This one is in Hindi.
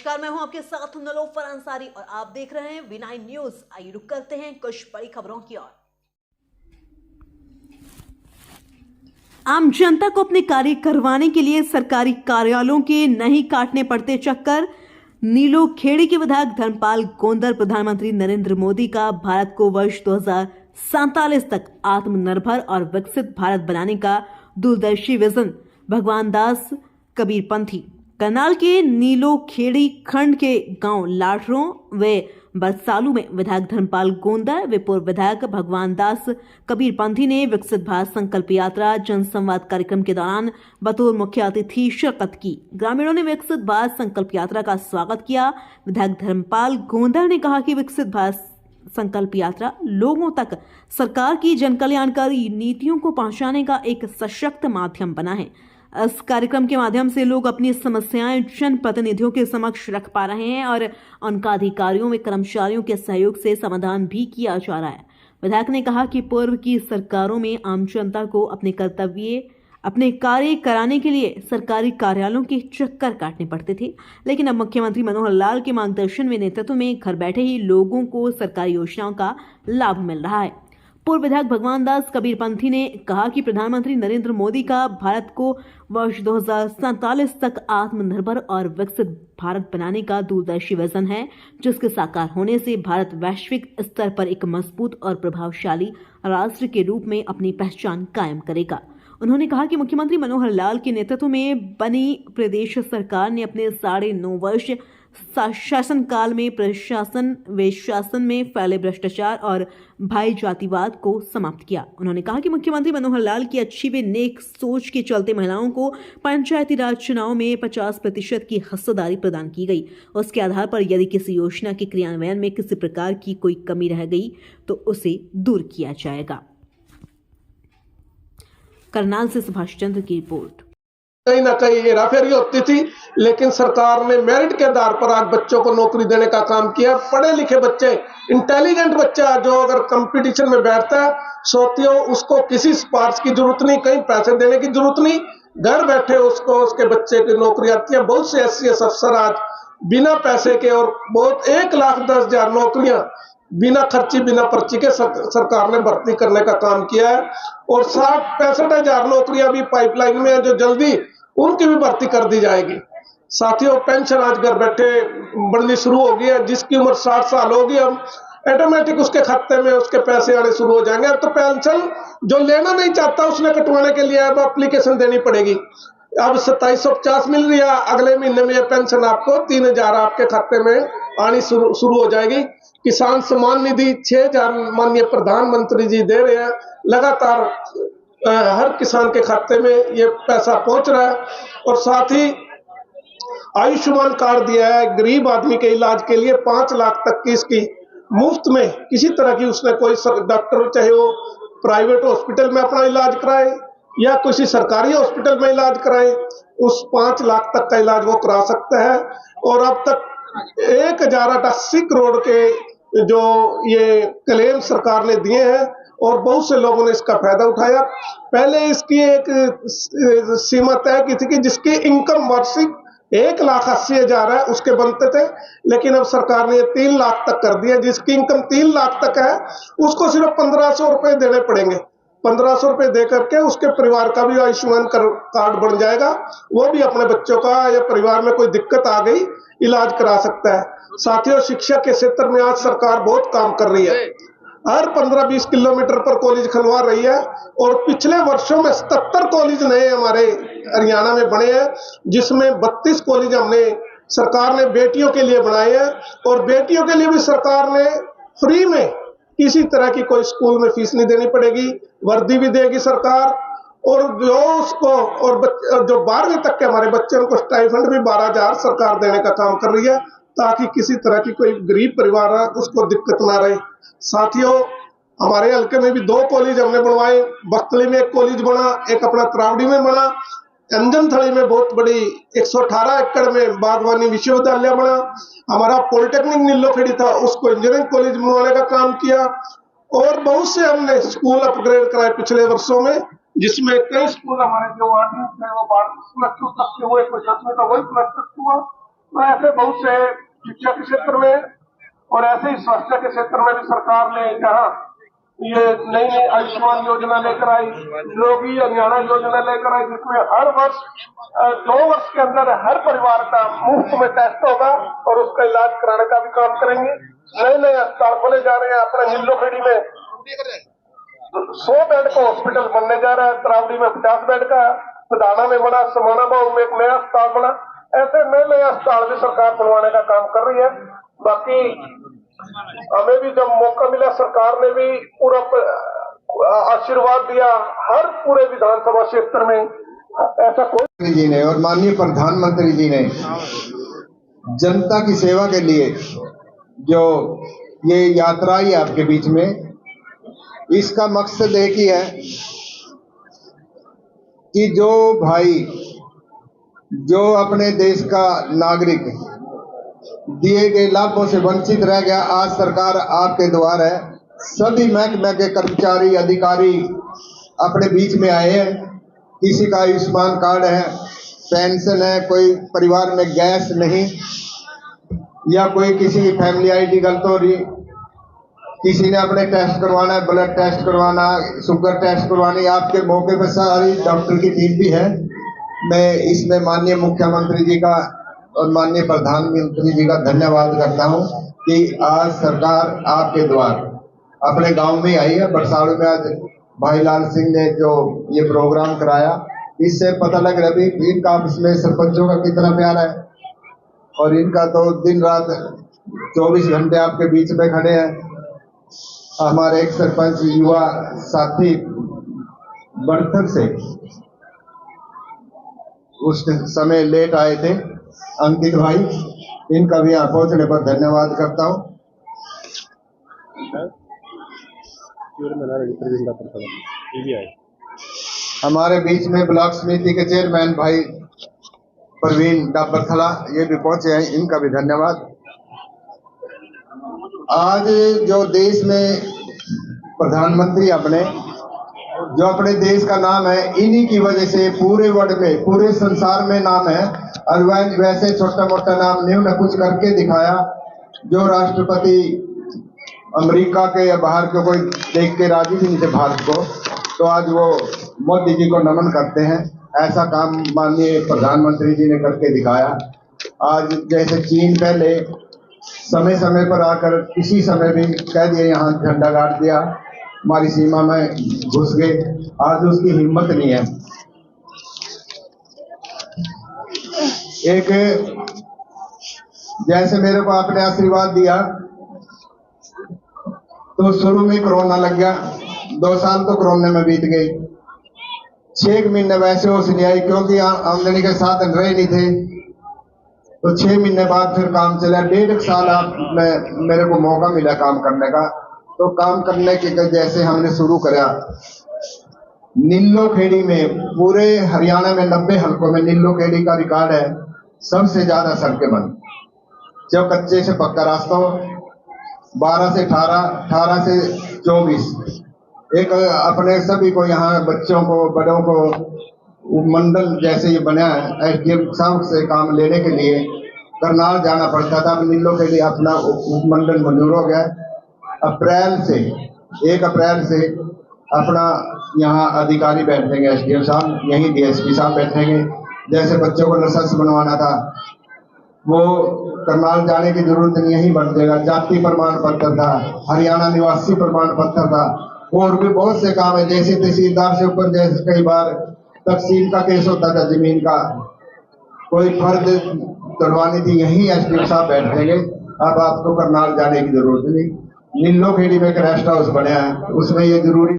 नमस्कार, मैं हूं आपके साथ नलोफर अंसारी और आप देख रहे हैं V9 न्यूज। आइए रुक करते हैं कुछ बड़ी खबरों की ओर। आम जनता को अपने कार्य करवाने के लिए सरकारी कार्यालयों के नहीं काटने पड़ते चक्कर। नीलोखेड़ी के विधायक धर्मपाल गोंदर प्रधानमंत्री नरेंद्र मोदी का भारत को वर्ष 2047 तक आत्मनिर्भर और विकसित भारत बनाने का दूरदर्शी विजन। भगवान दास कबीरपंथी करनाल के नीलोखेड़ी खंड के गांव लाठरों व बरसालू में विधायक धर्मपाल गोंदर व पूर्व विधायक भगवान दास कबीरपंथी ने विकसित भारत संकल्प यात्रा जनसंवाद कार्यक्रम के दौरान बतौर मुख्य अतिथि शिरकत की। ग्रामीणों ने विकसित भारत संकल्प यात्रा का स्वागत किया। विधायक धर्मपाल गोंदर ने कहा कि विकसित भारत संकल्प यात्रा लोगों तक सरकार की जनकल्याणकारी नीतियों को पहुंचाने का एक सशक्त माध्यम बना है। इस कार्यक्रम के माध्यम से लोग अपनी समस्याएं जनप्रतिनिधियों के समक्ष रख पा रहे हैं और उनका अधिकारियों व कर्मचारियों के सहयोग से समाधान भी किया जा रहा है। विधायक ने कहा कि पूर्व की सरकारों में आम जनता को अपने कार्य कराने के लिए सरकारी कार्यालयों के चक्कर काटने पड़ते थे, लेकिन अब मुख्यमंत्री मनोहर लाल के मार्गदर्शन व नेतृत्व में घर बैठे ही लोगों को सरकारी योजनाओं का लाभ मिल रहा है। पूर्व विधायक भगवान दास कबीरपंथी ने कहा कि प्रधानमंत्री नरेंद्र मोदी का भारत को वर्ष 2047 तक आत्मनिर्भर और विकसित भारत बनाने का दूरदर्शी विजन है, जिसके साकार होने से भारत वैश्विक स्तर पर एक मजबूत और प्रभावशाली राष्ट्र के रूप में अपनी पहचान कायम करेगा। उन्होंने कहा कि मुख्यमंत्री मनोहर लाल के नेतृत्व में बनी प्रदेश सरकार ने अपने 9.5 वर्ष शासनकाल में प्रशासन व शासन में फैले भ्रष्टाचार और भाई जातिवाद को समाप्त किया। उन्होंने कहा कि मुख्यमंत्री मनोहर लाल की अच्छी व नेक सोच के चलते महिलाओं को पंचायती राज चुनाव में 50% की हिस्सेदारी प्रदान की गई। उसके आधार पर यदि किसी योजना के क्रियान्वयन में किसी प्रकार की कोई कमी रह गई तो उसे दूर किया जाएगा। करनाल से सुभाष चंद्र की रिपोर्ट। कहीं ना कहीं हेराफेरी होती थी, लेकिन सरकार ने मेरिट के आधार पर आज बच्चों को नौकरी देने का काम किया। पढ़े लिखे बच्चे, इंटेलिजेंट बच्चा जो अगर कंपटीशन में बैठता है सोतियों, उसको किसी सिफारिश की जरूरत नहीं, कहीं पैसे देने की जरूरत नहीं, घर बैठे उसको उसके बच्चे की नौकरी आती है। बहुत से SCS अफसर आज बिना पैसे के और बहुत 1,10,000 नौकरियां बिना खर्ची बिना पर्ची के सरकार ने भर्ती करने का काम किया है और 60-65,000 नौकरियां भी पाइपलाइन में है जो जल्दी उनकी भी भर्ती कर दी जाएगी। साथियों, पेंशन आज घर बैठे बढ़नी शुरू हो गई है। जिसकी उम्र 60 साल होगी अब ऑटोमेटिक उसके खाते में उसके पैसे आने शुरू हो जाएंगे। अब तो पेंशन जो लेना नहीं चाहता उसने कटवाने के लिए अब एप्लीकेशन देनी पड़ेगी। अब 2750 मिल रही है, अगले महीने में ये पेंशन आपको 3,000 आपके खाते में आनी शुरू हो जाएगी। किसान सम्मान निधि 6,000 माननीय प्रधानमंत्री जी दे रहे हैं। लगातार हर किसान के खाते में ये पैसा पहुंच रहा है और साथ ही आयुष्मान कार्ड दिया है। गरीब आदमी के इलाज के लिए 5 लाख तक की इसकी मुफ्त में किसी तरह की उसने कोई डॉक्टर, चाहे वो प्राइवेट हॉस्पिटल में अपना इलाज कराए या किसी सरकारी हॉस्पिटल में इलाज कराए, उस 5 लाख तक का इलाज वो करा सकता है। और अब तक 1,080 करोड़ के जो ये क्लेम सरकार ने दिए हैं और बहुत से लोगों ने इसका फायदा उठाया। पहले इसकी एक सीमा तय की थी कि जिसकी इनकम वार्षिक 1,80,000 है उसके बनते थे, लेकिन अब सरकार ने 3 लाख तक कर दिया। जिसकी इनकम 3 लाख तक है उसको सिर्फ 1,500 रुपए देने पड़ेंगे। 1,500 रुपए दे करके उसके परिवार का भी आयुष्मान कार्ड बन जाएगा। वो भी अपने बच्चों का या परिवार में कोई दिक्कत आ गई इलाज करा सकता है। साथियों, शिक्षा के क्षेत्र में आज सरकार बहुत काम कर रही है। हर 15-20 किलोमीटर पर कॉलेज खुलवा रही है और पिछले वर्षों में 77 कॉलेज नए हमारे हरियाणा में बने हैं, जिसमें 32 कॉलेज हमने सरकार ने बेटियों के लिए बनाए हैं और बेटियों के लिए भी सरकार ने फ्री में किसी तरह की कोई स्कूल में फीस नहीं देनी पड़ेगी, वर्दी भी देगी सरकार। और जो उसको और जो 12वीं तक के हमारे बच्चे उनको स्टाइफंड भी 12,000 सरकार देने का काम कर रही है, ताकि किसी तरह की कोई गरीब परिवार है उसको दिक्कत ना रहे। साथियों, हमारे हल्के में भी 2 कॉलेज हमने बनवाए। बख्तली में एक कॉलेज बना, एक अपना त्रावड़ी में बना। अंजनथली में बहुत बड़ी 118 एकड़ में बागवानी विश्वविद्यालय बना। हमारा पॉलिटेक्निक नीलोखेड़ी था, उसको इंजीनियरिंग कॉलेज बनवाने का काम किया और बहुत से हमने स्कूल अपग्रेड कराए पिछले वर्षों में, जिसमें कई स्कूल हमारे जो 8वीं वो 12 तक के हुए, कोई 10वीं का वही प्लस तक हुआ तो ऐसे बहुत से शिक्षा के क्षेत्र में और ऐसे ही स्वास्थ्य के क्षेत्र में भी सरकार ने जहाँ ये नई नई आयुष्मान योजना लेकर आई, योगी हरियाणा योजना लेकर आई, जिसमें हर वर्ष 2 वर्ष के अंदर हर परिवार का मुफ्त में टेस्ट होगा और उसका इलाज कराने का भी काम करेंगे। नए नए अस्पताल खोले जा रहे हैं। अपने नीलोखेड़ी में 100 बेड का हॉस्पिटल बनने जा रहा है, तरावड़ी में 50 बेड का, पधाना में बना, समाना बाऊ में एक नया अस्पताल बना। ऐसे नए नए अस्पताल भी सरकार बनवाने का काम कर रही है। बाकी हमें भी जब मौका मिला, सरकार ने भी पूरा आशीर्वाद दिया। हर पूरे विधानसभा क्षेत्र में ऐसा कोई जी ने और माननीय प्रधानमंत्री जी ने जनता की सेवा के लिए जो ये यात्रा ही आपके बीच में, इसका मकसद एक ही है कि जो भाई जो अपने देश का नागरिक दिए गए लाभों से वंचित रह गया, आज सरकार आपके द्वार है। सभी महकमे के कर्मचारी अधिकारी अपने बीच में आए हैं। किसी का आयुष्मान कार्ड है, पेंशन है, कोई परिवार में गैस नहीं, या कोई किसी की फैमिली आईडी गलत हो रही, किसी ने अपने टेस्ट करवाना है, ब्लड टेस्ट करवाना, शुगर टेस्ट करवानी, आपके मौके पर सारी डॉक्टर की टीम भी है। मैं इसमें माननीय मुख्यमंत्री जी का और माननीय प्रधानमंत्री जी का धन्यवाद करता हूं कि आज सरकार आपके द्वार अपने गांव में आई है। बरसाड़ू में आज भाई लाल सिंह ने जो ये प्रोग्राम कराया, इससे पता लग रहा है भी इनका इसमें सरपंचों का कितना प्यार है, और इनका तो दिन रात 24 घंटे आपके बीच में खड़े हैं। हमारे एक सरपंच युवा साथी बर्थक से उस समय लेट आए थे, अंकित भाई, इनका भी यहाँ पहुंचने पर धन्यवाद करता हूँ। हमारे बीच में ब्लॉक समिति के चेयरमैन भाई प्रवीण डाबरथला, ये भी पहुंचे हैं, इनका भी धन्यवाद। आज जो देश में प्रधानमंत्री अपने जो अपने देश का नाम है, इन्हीं की वजह से पूरे वर्ल्ड में, पूरे संसार में नाम है। और वैसे छोटा मोटा नाम नहीं, उन्हें कुछ करके दिखाया जो राष्ट्रपति अमेरिका के या बाहर के कोई देख के राजी भी नहीं थे भारत को, तो आज वो मोदी जी को नमन करते हैं। ऐसा काम माननीय प्रधानमंत्री जी ने करके दिखाया। आज जैसे चीन पहले समय समय पर आकर किसी समय भी कह दिया यहाँ झंडा गाड़ दिया, हमारी सीमा में घुस गए, आज उसकी हिम्मत नहीं है। एक जैसे मेरे को आपने आशीर्वाद दिया, तो शुरू में कोरोना लग गया, 2 साल तो कोरोना में बीत गए, 6 महीने वैसे होश नहीं आई क्योंकि आमदनी के साधन रहे नहीं थे। तो 6 महीने बाद फिर काम चला। 1.5 साल में मेरे को मौका मिला काम करने का। तो काम करने के जैसे हमने शुरू करा, नीलोखेड़ी में पूरे हरियाणा में 90 हलकों में नीलोखेड़ी का रिकॉर्ड है, सबसे ज्यादा सड़कें बन, जो कच्चे से पक्का रास्ता हो, 12 से 18, 18 से 24, एक अपने सभी को यहाँ बच्चों को बड़ों को मंडल जैसे ये बना है, एसडीएम साहब से काम लेने के लिए करनाल जाना पड़ता था। अब नीलोखेड़ी अपना उपमंडल मंजूर हो गया। अप्रैल से 1 अप्रैल से अपना यहाँ अधिकारी बैठेंगे, एसडीएम साहब, यहीं डीएसपी साहब बैठेंगे। जैसे बच्चों को लाइसेंस बनवाना था, वो करनाल जाने की जरूरत नहीं, यहीं बन जाएगा। जाति प्रमाण पत्र था, हरियाणा निवासी प्रमाण पत्र था, और भी बहुत से काम है। जैसे तहसीलदार से ऊपर जैसे कई बार तकसीम का केस होता था, जमीन का कोई फर्द तोड़वानी थी, यहीं एसडीएम साहब बैठेंगे। अब आपको करनाल जाने की जरूरत नहीं। नीलोखेड़ी में एक रेस्ट हाउस बना है, उसमें ये जरूरी